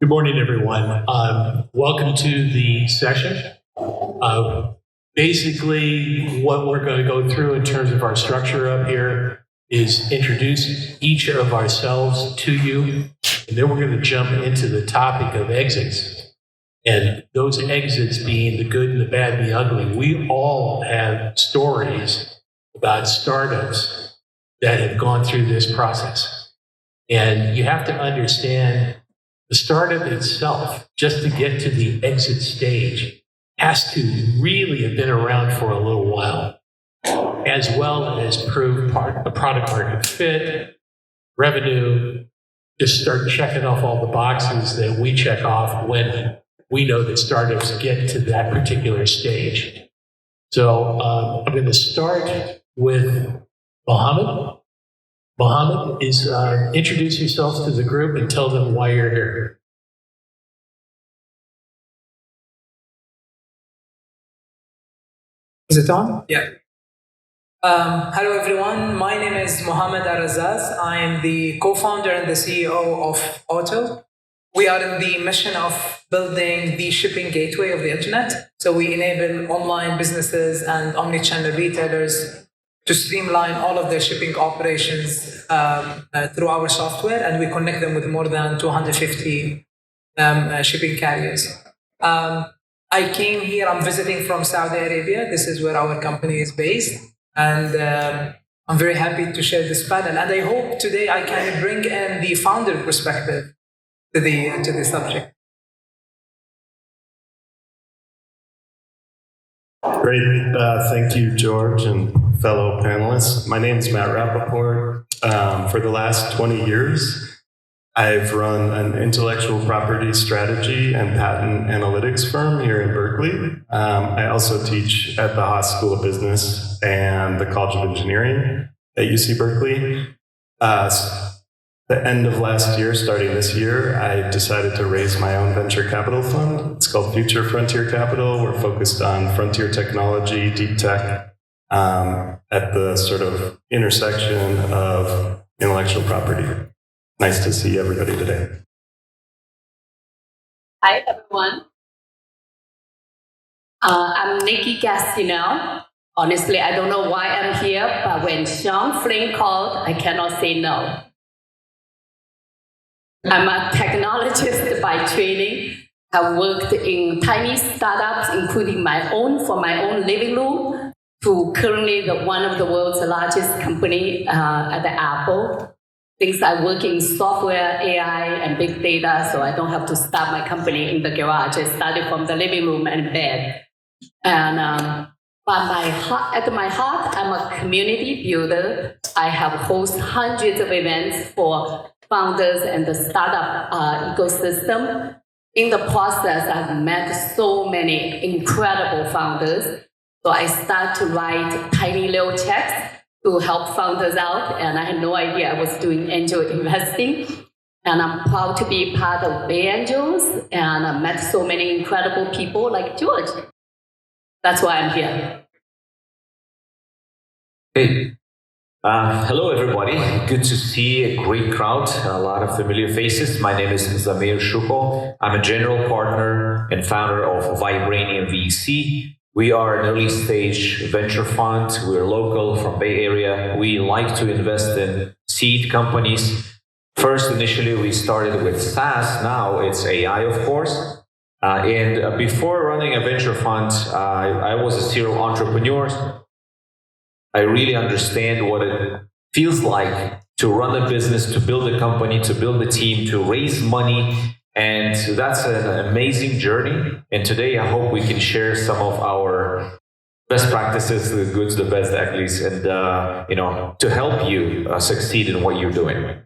Good morning, everyone. Welcome to the session. Basically, what we're going to go through in terms of our structure up here is introduce each of ourselves to you, and then we're going to jump into the topic of exits. And those exits being the good and the bad and the ugly. We all have stories about startups that have gone through this process. And you have to understand the startup itself, just to get to the exit stage, has to really have been around for a little while, as well as prove a product market fit, revenue, just start checking off all the boxes that we check off when we know that startups get to that particular stage. So I'm going to start with Mohammed. Mohammed, introduce yourself to the group and tell them why you're here. Is it on? Yeah. Hello, everyone. My name is Mohammed Arazaz. I am the co-founder and the CEO of Auto. We are in the mission of building the shipping gateway of the internet. So we enable online businesses and omnichannel retailers to streamline all of their shipping operations through our software, and we connect them with more than 250 shipping carriers. I came here, I'm visiting from Saudi Arabia. This is where our company is based, and I'm very happy to share this panel. And I hope today I can bring in the founder perspective to the subject. Great. Thank you, George, and fellow panelists. My name is Matt Rappaport. For the last 20 years, I've run an intellectual property strategy and patent analytics firm here in Berkeley. I also teach at the Haas School of Business and the College of Engineering at UC Berkeley. The end of last year, starting this year, I decided to raise my own venture capital fund. It's called Future Frontier Capital. We're focused on frontier technology, deep tech, at the sort of intersection of intellectual property. Nice to see everybody today. Hi, everyone. I'm Nikki Gastineau. Honestly, I don't know why I'm here, but when Sean Flynn called, I cannot say no. I'm a technologist by training. I worked in tiny startups, including my own, for my own living room, to currently one of the world's largest company at the Apple. Since I work in software, AI, and big data, so I don't have to start my company in the garage. I started from the living room and bed. And but at my heart, I'm a community builder. I have hosted hundreds of events for founders and the startup ecosystem. In the process, I've met so many incredible founders. So I start to write tiny little checks to help founders out. And I had no idea I was doing angel investing. And I'm proud to be part of Bay Angels. And I met so many incredible people like George. That's why I'm here. Hey. Hello, everybody. Good to see a great crowd, a lot of familiar faces. My name is Zamir Shukol. I'm a general partner and founder of Vibranium VC. We are an early stage venture fund. We're local from Bay Area. We like to invest in seed companies. First, initially, we started with SaaS. Now it's AI, of course. And before running a venture fund, I was a serial entrepreneur. I really understand what it feels like to run a business, to build a company, to build a team, to raise money. And that's an amazing journey. And today, I hope we can share some of our best practices, the goods, the best, the uglies, and to help you succeed in what you're doing.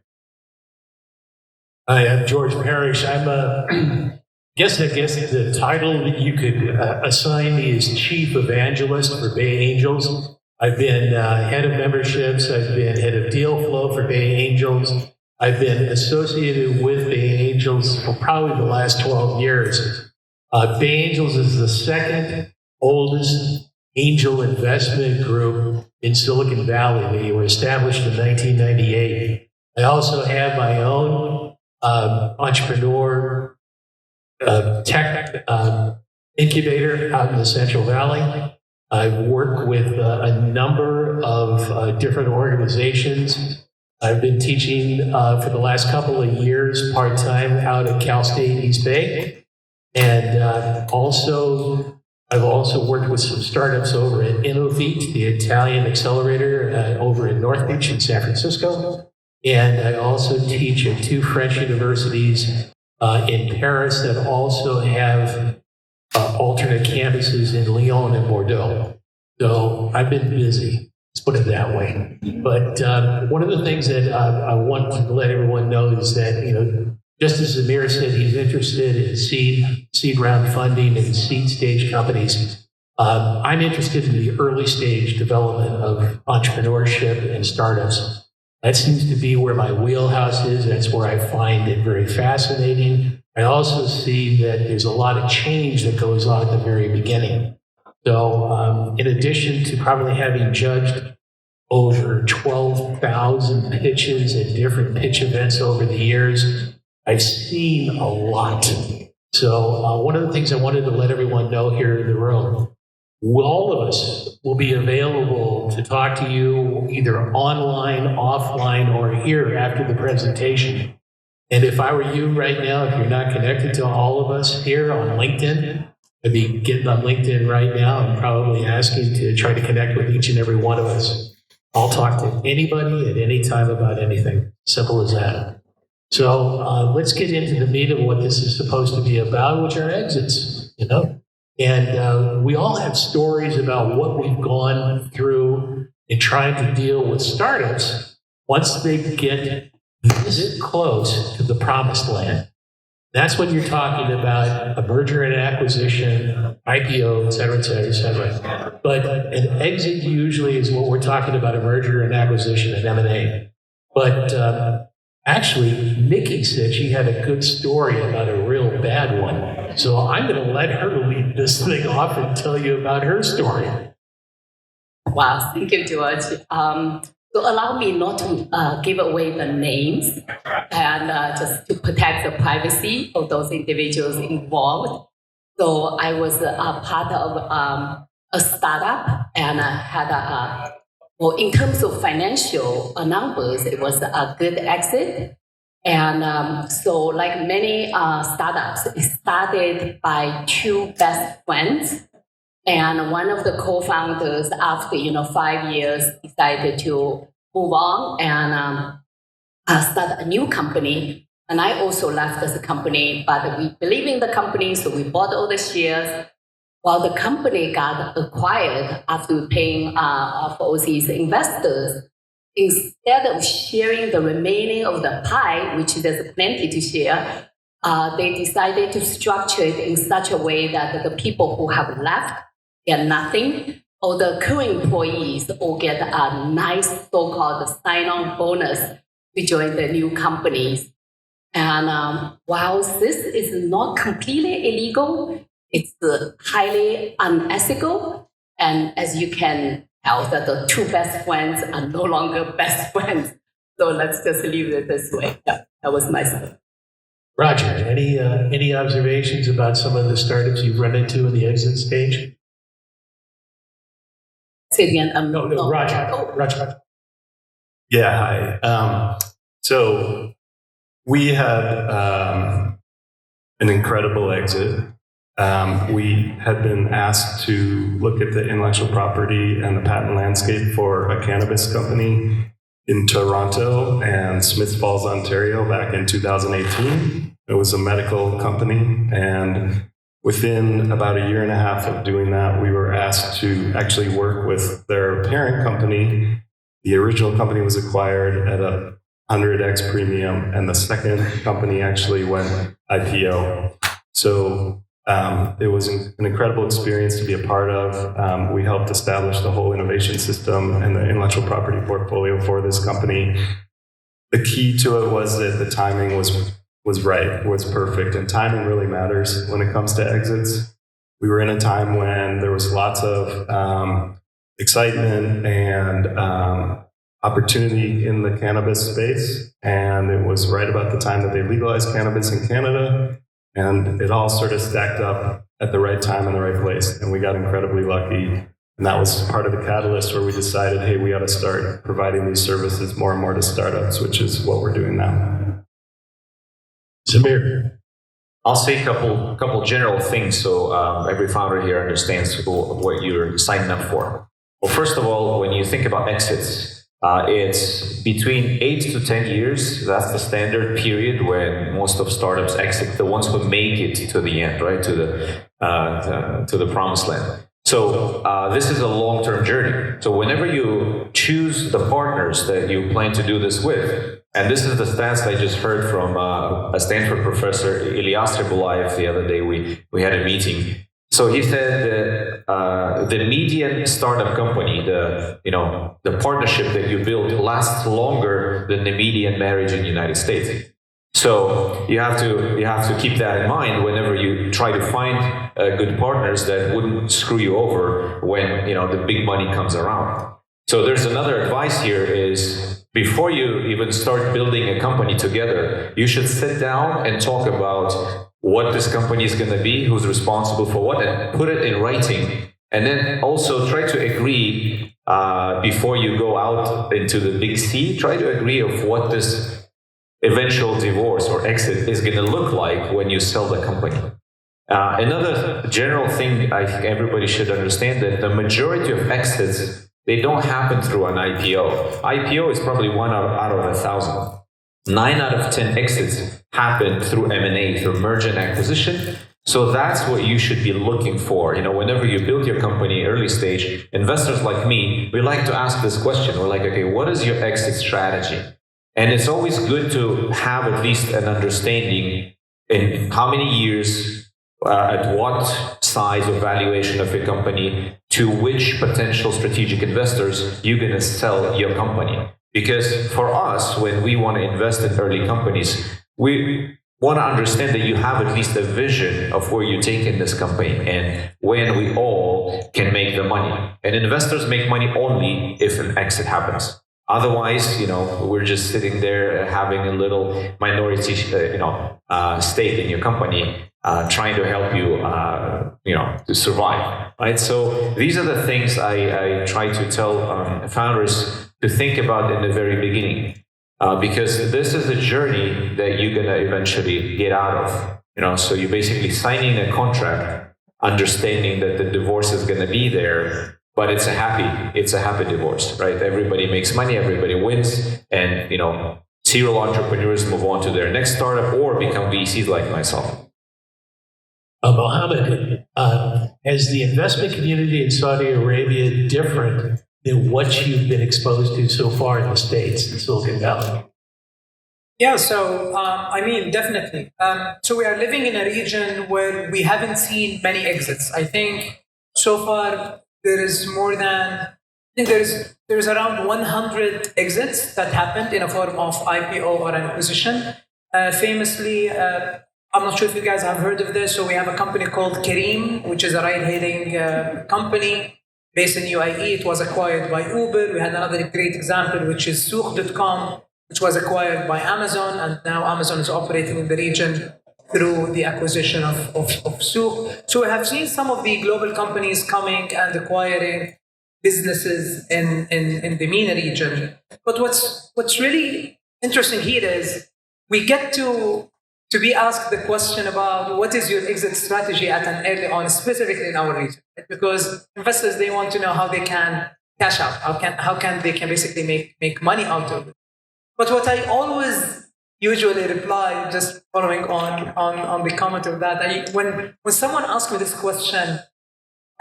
Hi, I'm George Parrish. I guess the title that you could assign me is Chief Evangelist for Bay Angels. I've been head of memberships. I've been head of deal flow for Bay Angels. I've been associated with Bay Angels for probably the last 12 years. Bay Angels is the second oldest angel investment group in Silicon Valley. They were established in 1998. I also have my own entrepreneur tech incubator out in the Central Valley. I've worked with a number of different organizations. I've been teaching for the last couple of years part-time out at Cal State East Bay. And I've also worked with some startups over at Innovate, the Italian accelerator over in North Beach in San Francisco. And I also teach at 2 French universities in Paris that also have alternate campuses in Lyon and Bordeaux. So I've been busy, let's put it that way. But one of the things that I want to let everyone know is that, just as Zamir said, he's interested in seed round funding and seed stage companies. I'm interested in the early stage development of entrepreneurship and startups. That seems to be where my wheelhouse is. That's where I find it very fascinating. I also see that there's a lot of change that goes on at the very beginning. So in addition to probably having judged over 12,000 pitches at different pitch events over the years, I've seen a lot. So one of the things I wanted to let everyone know here in the room, all of us will be available to talk to you either online, offline, or here after the presentation. And if I were you right now, if you're not connected to all of us here on LinkedIn, I'd be getting on LinkedIn right now and probably asking to try to connect with each and every one of us. I'll talk to anybody at any time about anything. Simple as that. So let's get into the meat of what this is supposed to be about, which are exits, And we all have stories about what we've gone through in trying to deal with startups once they get this close to the promised land. That's when you're talking about a merger and acquisition, IPO, et cetera, et cetera, et cetera. But an exit usually is what we're talking about, a merger and acquisition, an M&A. But actually, Nikki said she had a good story about a real bad one. So I'm going to let her lead this thing off and tell you about her story. Wow, thank you, George. So allow me not to give away the names and just to protect the privacy of those individuals involved. So I was a part of a startup and had in terms of financial numbers, it was a good exit. And so like many startups, it started by 2 best friends. And one of the co-founders, after 5 years, decided to move on and start a new company. And I also left the company, but we believe in the company, so we bought all the shares. While the company got acquired after paying off all these investors, instead of sharing the remaining of the pie, which there's plenty to share, they decided to structure it in such a way that the people who have left get nothing, or the current employees all get a nice so-called sign-on bonus to join the new companies. And while this is not completely illegal, it's highly unethical. And as you can tell, that the 2 best friends are no longer best friends. So let's just leave it this way. Yeah, that was my story. Roger, any observations about some of the startups you've run into in the exit stage? Say it again. No, Roger. Oh. Roger. Yeah, hi. So we had an incredible exit. We had been asked to look at the intellectual property and the patent landscape for a cannabis company in Toronto and Smiths Falls, Ontario back in 2018. It was a medical company, and within about a year and a half of doing that, we were asked to actually work with their parent company. The original company was acquired at a 100x premium, and the second company actually went IPO. So it was an incredible experience to be a part of. We helped establish the whole innovation system and the intellectual property portfolio for this company. The key to it was that the timing was right, was perfect, and timing really matters when it comes to exits. We were in a time when there was lots of excitement and opportunity in the cannabis space, and it was right about the time that they legalized cannabis in Canada. And it all sort of stacked up at the right time and the right place. And we got incredibly lucky. And that was part of the catalyst where we decided, hey, we ought to start providing these services more and more to startups, which is what we're doing now. Samir. I'll say a couple general things so every founder here understands what you're signing up for. Well, first of all, when you think about exits, it's between 8 to 10 years. That's the standard period when most of startups exit, the ones who make it to the end, right, to the promised land. So this is a long-term journey. So whenever you choose the partners that you plan to do this with, and this is the stats I just heard from a Stanford professor, Ilyas Rebulayev, the other day. We had a meeting. So he said that the median startup company, the partnership that you build lasts longer than the median marriage in the United States. So you have to keep that in mind whenever you try to find good partners that wouldn't screw you over when the big money comes around. So there's another advice here is before you even start building a company together, you should sit down and talk about what this company is going to be, who's responsible for what, and put it in writing. And then also try to agree before you go out into the big sea, try to agree of what this eventual divorce or exit is going to look like when you sell the company. Another general thing I think everybody should understand that the majority of exits, they don't happen through an IPO. IPO is probably 1 out of 1,000. 9 out of 10 exits happen through M&A, through merger and acquisition. So that's what you should be looking for. Whenever you build your company early stage, investors like me, we like to ask this question. We're like, okay, what is your exit strategy? And it's always good to have at least an understanding in how many years, at what size or valuation of your company, to which potential strategic investors you're going to sell your company. Because for us, when we want to invest in early companies, we want to understand that you have at least a vision of where you're taking this company and when we all can make the money. And investors make money only if an exit happens. Otherwise, we're just sitting there having a little minority, stake in your company, trying to help you, to survive, right? So these are the things I try to tell founders to think about in the very beginning, because this is a journey that you're gonna eventually get out of. So you're basically signing a contract, understanding that the divorce is gonna be there. But it's a happy divorce, right? Everybody makes money, everybody wins, and serial entrepreneurs move on to their next startup or become VCs like myself. Mohammed, is the investment community in Saudi Arabia different than what you've been exposed to so far in the States, in Silicon Valley? Yeah, so definitely. So we are living in a region where we haven't seen many exits. I think so far there is there's around 100 exits that happened in a form of IPO or an acquisition. Famously, I'm not sure if you guys have heard of this. So we have a company called Careem, which is a ride-hailing company based in UAE. It was acquired by Uber. We had another great example, which is Souq.com, which was acquired by Amazon, and now Amazon is operating in the region through the acquisition of Souq. So we have seen some of the global companies coming and acquiring businesses in the MENA region. But what's really interesting here is we get to be asked the question about what is your exit strategy at an early on, specifically in our region, right? Because investors, they want to know how they can cash out, how can they basically make money out of it. But what I always usually reply, just following on the comment of that, when someone asks me this question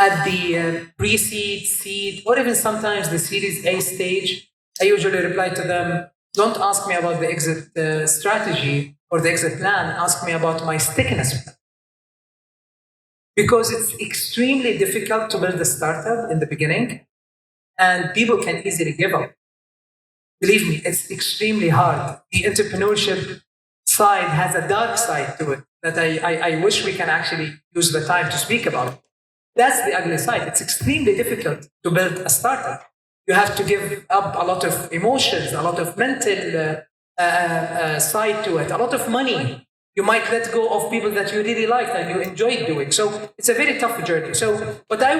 at the pre-seed, seed, or even sometimes the Series A stage, I usually reply to them, don't ask me about the exit strategy or the exit plan, ask me about my stickiness plan. Because it's extremely difficult to build a startup in the beginning, and people can easily give up. Believe me, it's extremely hard. The entrepreneurship side has a dark side to it that I wish we can actually use the time to speak about. That's the ugly side. It's extremely difficult to build a startup. You have to give up a lot of emotions, a lot of mental side to it, a lot of money, You might let go of people that you really liked and you enjoyed doing. So it's a very tough journey. So what I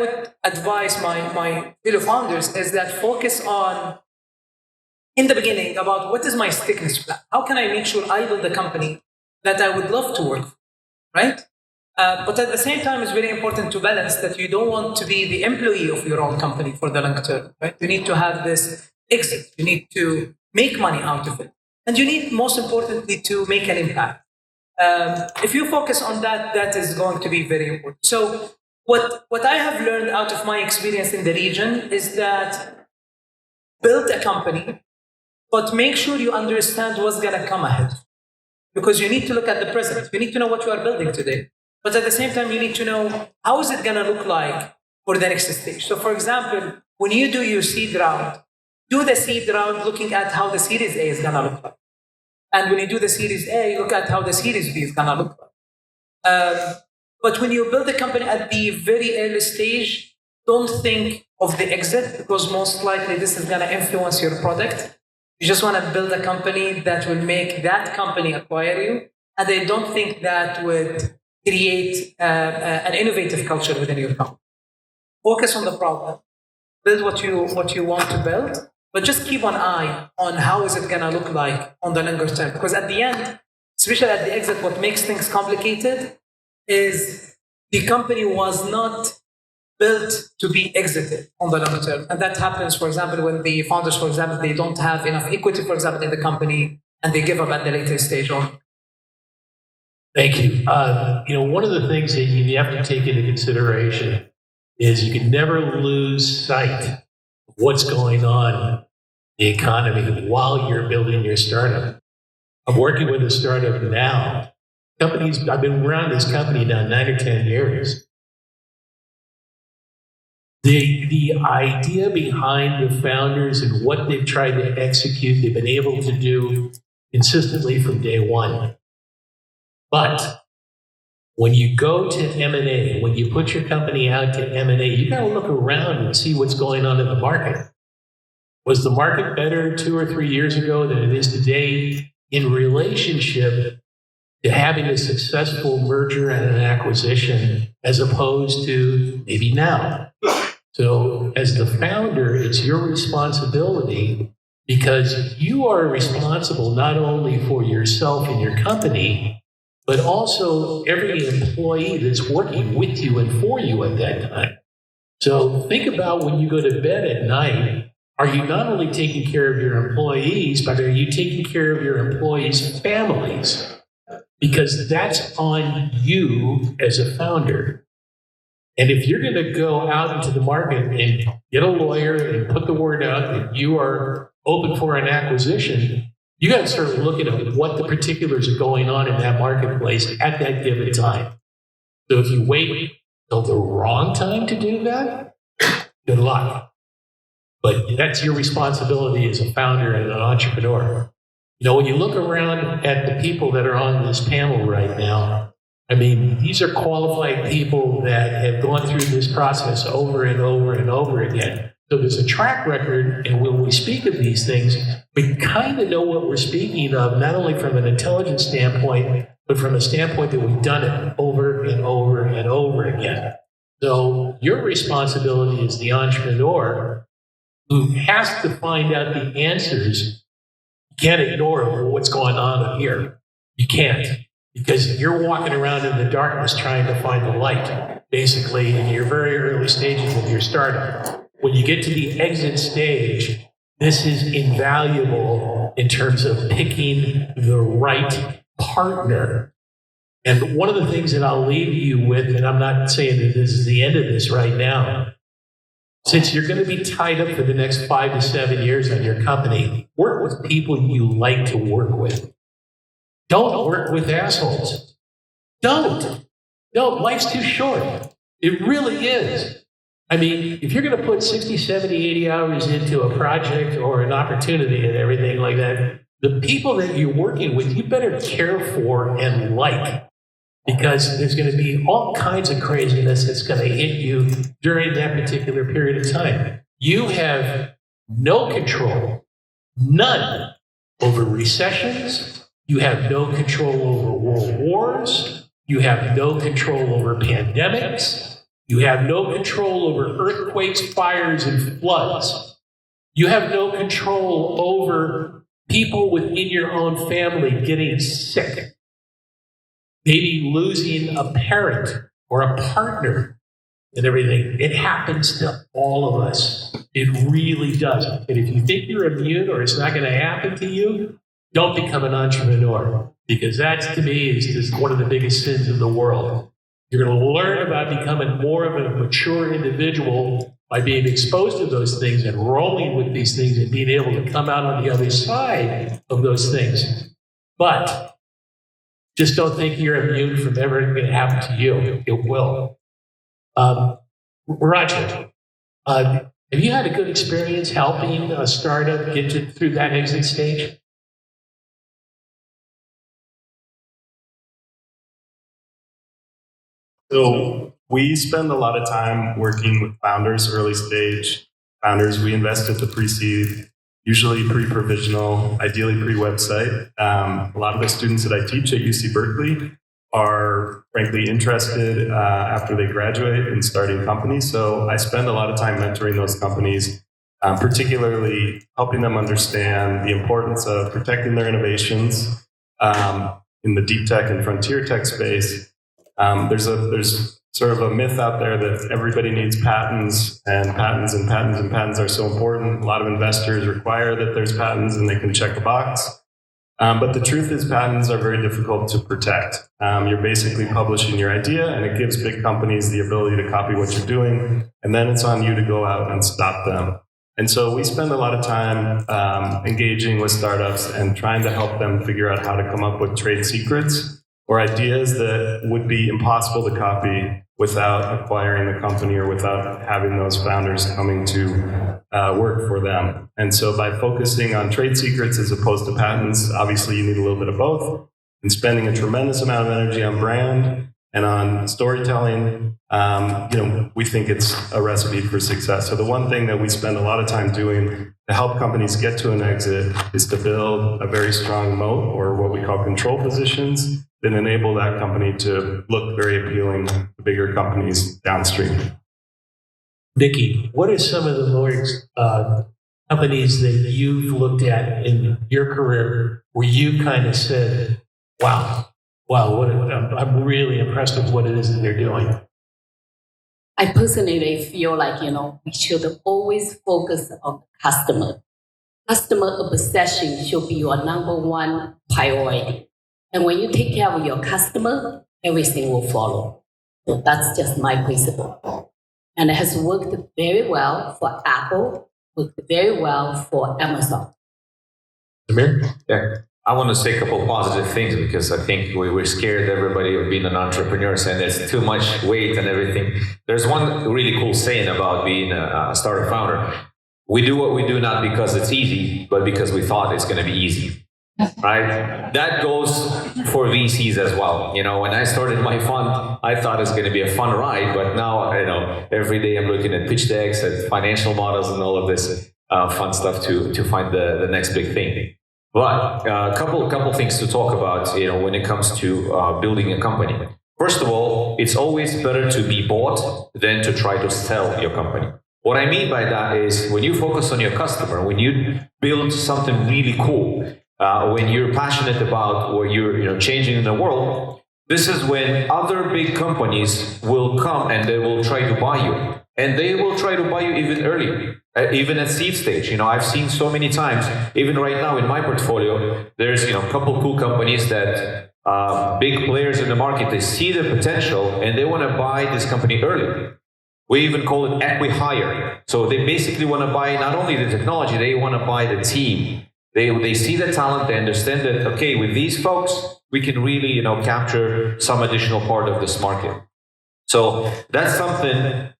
would advise my fellow founders is that focus on, in the beginning, about what is my stickiness plan? How can I make sure I build a company that I would love to work for, right? But at the same time, it's very important to balance that you don't want to be the employee of your own company for the long term, right? You need to have this exit. You need to make money out of it. And you need, most importantly, to make an impact. If you focus on that, that is going to be very important. So what I have learned out of my experience in the region is that build a company, but make sure you understand what's going to come ahead. Because you need to look at the present. You need to know what you are building today. But at the same time, you need to know how is it going to look like for the next stage. So for example, when you do your seed round, do the seed round looking at how the Series A is going to look like. And when you do the Series A, you look at how the Series B is going to look like. But when you build a company at the very early stage, don't think of the exit, because most likely this is going to influence your product. You just want to build a company that will make that company acquire you. And I don't think that would create an innovative culture within your company. Focus on the problem. Build what you want to build. But just keep an eye on how is it going to look like on the longer term. Because at the end, especially at the exit, what makes things complicated is the company was not built to be exited on the longer term. And that happens, for example, when the founders, for example, they don't have enough equity, for example, in the company, and they give up at the later stage on. Thank you. One of the things that you have to take into consideration is you can never lose sight of what's going on in the economy while you're building your startup. I'm working with a startup now. I've been around this company now 9 or 10 years. The idea behind the founders and what they've tried to execute, they've been able to do consistently from day one. But when you go to M&A, when you put your company out to M&A, you got to look around and see what's going on in the market. Was the market better 2 or 3 years ago than it is today in relationship to having a successful merger and an acquisition as opposed to maybe now? So as the founder, it's your responsibility, because you are responsible not only for yourself and your company, but also every employee that's working with you and for you at that time. So think about when you go to bed at night, are you not only taking care of your employees, but are you taking care of your employees' families? Because that's on you as a founder. And if you're going to go out into the market and get a lawyer and put the word out that you are open for an acquisition, you got to start looking at what the particulars are going on in that marketplace at that given time. So if you wait till the wrong time to do that, good luck. But that's your responsibility as a founder and an entrepreneur. When you look around at the people that are on this panel right now, I mean, these are qualified people that have gone through this process over and over and over again. So there's a track record, and when we speak of these things, we kind of know what we're speaking of, not only from an intelligence standpoint, but from a standpoint that we've done it over and over and over again. So your responsibility as the entrepreneur who has to find out the answers. You can't ignore what's going on up here. You can't, because you're walking around in the darkness trying to find the light, basically, in your very early stages of your startup. When you get to the exit stage, this is invaluable in terms of picking the right partner. And one of the things that I'll leave you with, and I'm not saying that this is the end of this right now, since you're going to be tied up for the next 5 to 7 years on your company, work with people you like to work with. Don't work with assholes. Don't. Life's too short. It really is. I mean, if you're going to put 60, 70, 80 hours into a project or an opportunity and everything like that, the people that you're working with, you better care for and like, because there's going to be all kinds of craziness that's going to hit you during that particular period of time. You have no control, none, over recessions. You have no control over world wars. You have no control over pandemics. You have no control over earthquakes, fires, and floods. You have no control over people within your own family getting sick, maybe losing a parent or a partner and everything. It happens to all of us. It really does. And if you think you're immune or it's not going to happen to you, don't become an entrepreneur, because that, to me, is just one of the biggest sins in the world. You're going to learn about becoming more of a mature individual by being exposed to those things and rolling with these things and being able to come out on the other side of those things. But just don't think you're immune from everything that happen to you. It will. Roger, have you had a good experience helping a startup get through that exit stage? So we spend a lot of time working with founders, early stage founders. We invest at the pre-seed, usually pre-provisional, ideally pre-website. A lot of the students that I teach at UC Berkeley are frankly interested after they graduate in starting companies. So I spend a lot of time mentoring those companies, particularly helping them understand the importance of protecting their innovations in the deep tech and frontier tech space. There's sort of a myth out there that everybody needs patents, and patents and patents and patents are so important. A lot of investors require that there's patents and they can check a box. But the truth is patents are very difficult to protect. You're basically publishing your idea, and it gives big companies the ability to copy what you're doing, and then it's on you to go out and stop them. And so we spend a lot of time engaging with startups and trying to help them figure out how to come up with trade secrets or ideas that would be impossible to copy without acquiring the company or without having those founders coming to work for them. And so by focusing on trade secrets as opposed to patents, obviously you need a little bit of both, and spending a tremendous amount of energy on brand and on storytelling, we think it's a recipe for success. So the one thing that we spend a lot of time doing to help companies get to an exit is to build a very strong moat, or what we call control positions, that enable that company to look very appealing to bigger companies downstream. Nikki, what are some of the more companies that you've looked at in your career where you kind of said, wow, I'm really impressed with what it is that they're doing? I personally feel like, we should always focus on the customer. Customer obsession should be your number one priority. And when you take care of your customer, everything will follow. So that's just my principle. And it has worked very well for Apple, worked very well for Amazon. Amir? Yeah. I want to say a couple positive things, because I think we're scared, everybody, of being an entrepreneur, and there's too much weight and everything. There's one really cool saying about being a startup founder. We do what we do not because it's easy, but because we thought it's going to be easy. Right? That goes for VCs as well. When I started my fund, I thought it's going to be a fun ride, but now, every day I'm looking at pitch decks and financial models and all of this fun stuff to find the next big thing. But a couple things to talk about, when it comes to building a company. First of all, it's always better to be bought than to try to sell your company. What I mean by that is, when you focus on your customer, when you build something really cool, when you're passionate about what you're changing in the world, this is when other big companies will come and they will try to buy you. And they will try to buy you even earlier, even at seed stage. I've seen so many times, even right now in my portfolio, there's a couple cool companies that big players in the market, they see the potential and they want to buy this company early. We even call it acqui-hire. So they basically want to buy not only the technology, they want to buy the team. They see the talent, they understand that, okay, with these folks, we can really, capture some additional part of this market. So that's something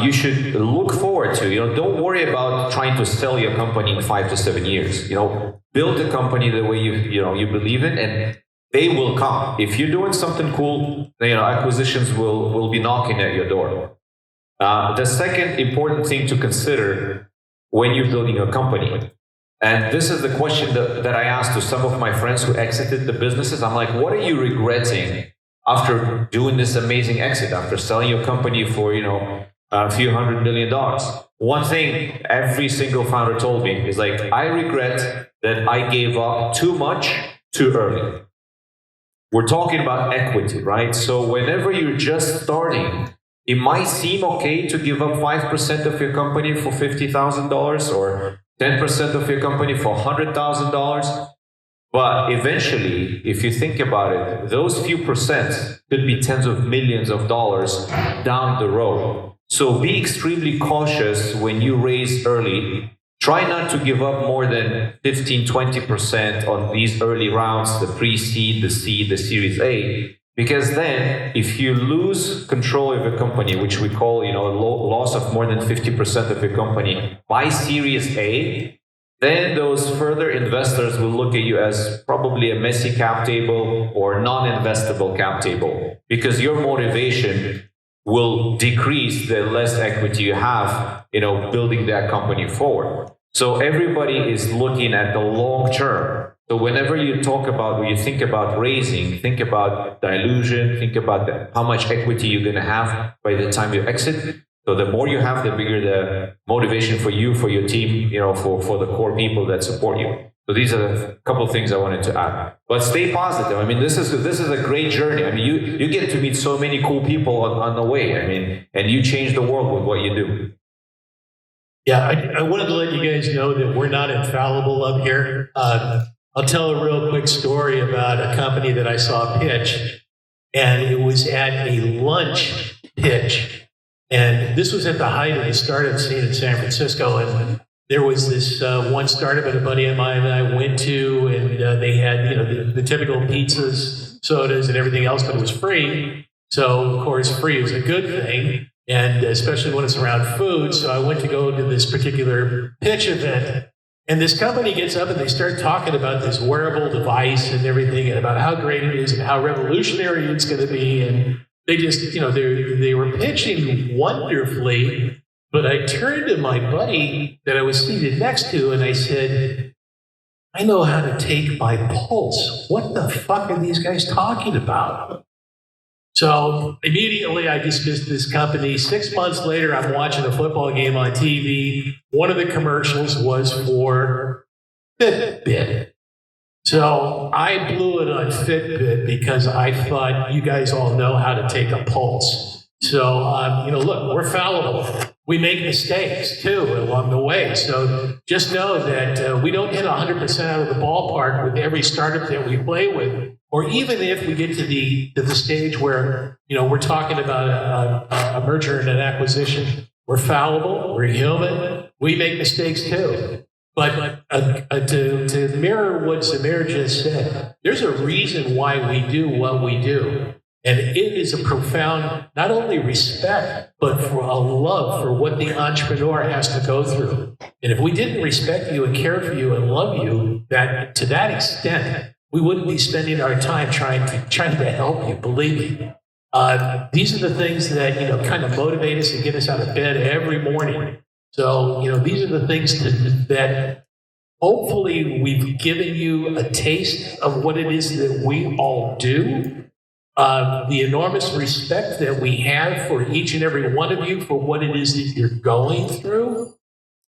you should look forward to. Don't worry about trying to sell your company in 5 to 7 years. Build the company the way you believe in, and they will come. If you're doing something cool, acquisitions will be knocking at your door. The second important thing to consider when you're building a company And this is the question that I asked to some of my friends who exited the businesses. I'm like, what are you regretting after doing this amazing exit, after selling your company for, a few $100 million? One thing every single founder told me is like, I regret that I gave up too much too early. We're talking about equity, right? So whenever you're just starting, it might seem okay to give up 5% of your company for $50,000 or 10% of your company for $100,000. But eventually, if you think about it, those few percent could be tens of millions of dollars down the road. So be extremely cautious when you raise early. Try not to give up more than 15, 20% on these early rounds, the pre-seed, the seed, the Series A. Because then, if you lose control of your company, which we call, a loss of more than 50% of your company by Series A, then those further investors will look at you as probably a messy cap table or non-investable cap table, because your motivation will decrease the less equity you have, building that company forward. So everybody is looking at the long term. So whenever you think about raising, think about dilution, think about how much equity you're going to have by the time you exit. So the more you have, the bigger the motivation for you, for your team, for the core people that support you. So these are a couple of things I wanted to add. But stay positive. I mean, this is a great journey. I mean, you get to meet so many cool people on the way. I mean, and you change the world with what you do. Yeah, I wanted to let you guys know that we're not infallible up here. I'll tell a real quick story about a company that I saw pitch, and it was at a lunch pitch. And this was at the height of the startup scene in San Francisco. And there was this one startup that a buddy of mine and I went to, and they had, the typical pizzas, sodas, and everything else, but it was free. So, of course, free is a good thing, and especially when it's around food. So I went to go to this particular pitch event. And this company gets up and they start talking about this wearable device and everything, and about how great it is and how revolutionary it's going to be. And they just, they were pitching wonderfully. But I turned to my buddy that I was seated next to and I said, I know how to take my pulse. What the fuck are these guys talking about? So immediately I dismissed this company. 6 months later, I'm watching a football game on TV. One of the commercials was for Fitbit. So I blew it on Fitbit because I thought you guys all know how to take a pulse. So, look, we're fallible. We make mistakes too along the way. So just know that we don't hit 100% out of the ballpark with every startup that we play with. Or even if we get to the stage where, we're talking about a merger and an acquisition, we're fallible, we're human, we make mistakes too. But to mirror what Samir just said, there's a reason why we do what we do. And it is a profound, not only respect, but for a love for what the entrepreneur has to go through. And if we didn't respect you and care for you and love you to that extent, we wouldn't be spending our time trying to help you, believe me. These are the things that, kind of motivate us and get us out of bed every morning. So, these are the things that hopefully we've given you a taste of what it is that we all do. The enormous respect that we have for each and every one of you for what it is that you're going through.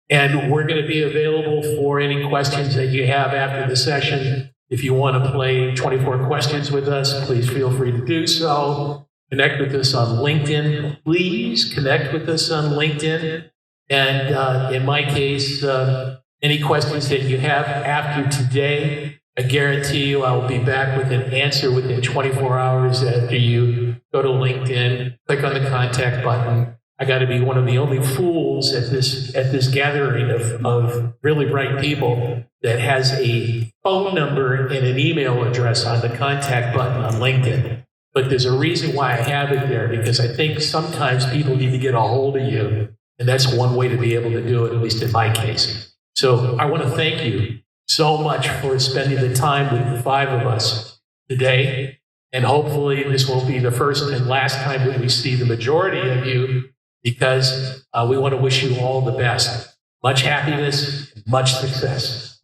And we're going to be available for any questions that you have after the session. If you want to play 24 questions with us, please feel free to do so. Connect with us on LinkedIn. Please connect with us on LinkedIn. And in my case, any questions that you have after today, I guarantee you I will be back with an answer within 24 hours after you go to LinkedIn, click on the contact button. I got to be one of the only fools at this gathering of really bright people that has a phone number and an email address on the contact button on LinkedIn. But there's a reason why I have it there, because I think sometimes people need to get a hold of you. And that's one way to be able to do it, at least in my case. So I want to thank you so much for spending the time with the five of us today. And hopefully this won't be the first and last time that we see the majority of you, because we want to wish you all the best. Much happiness, much success.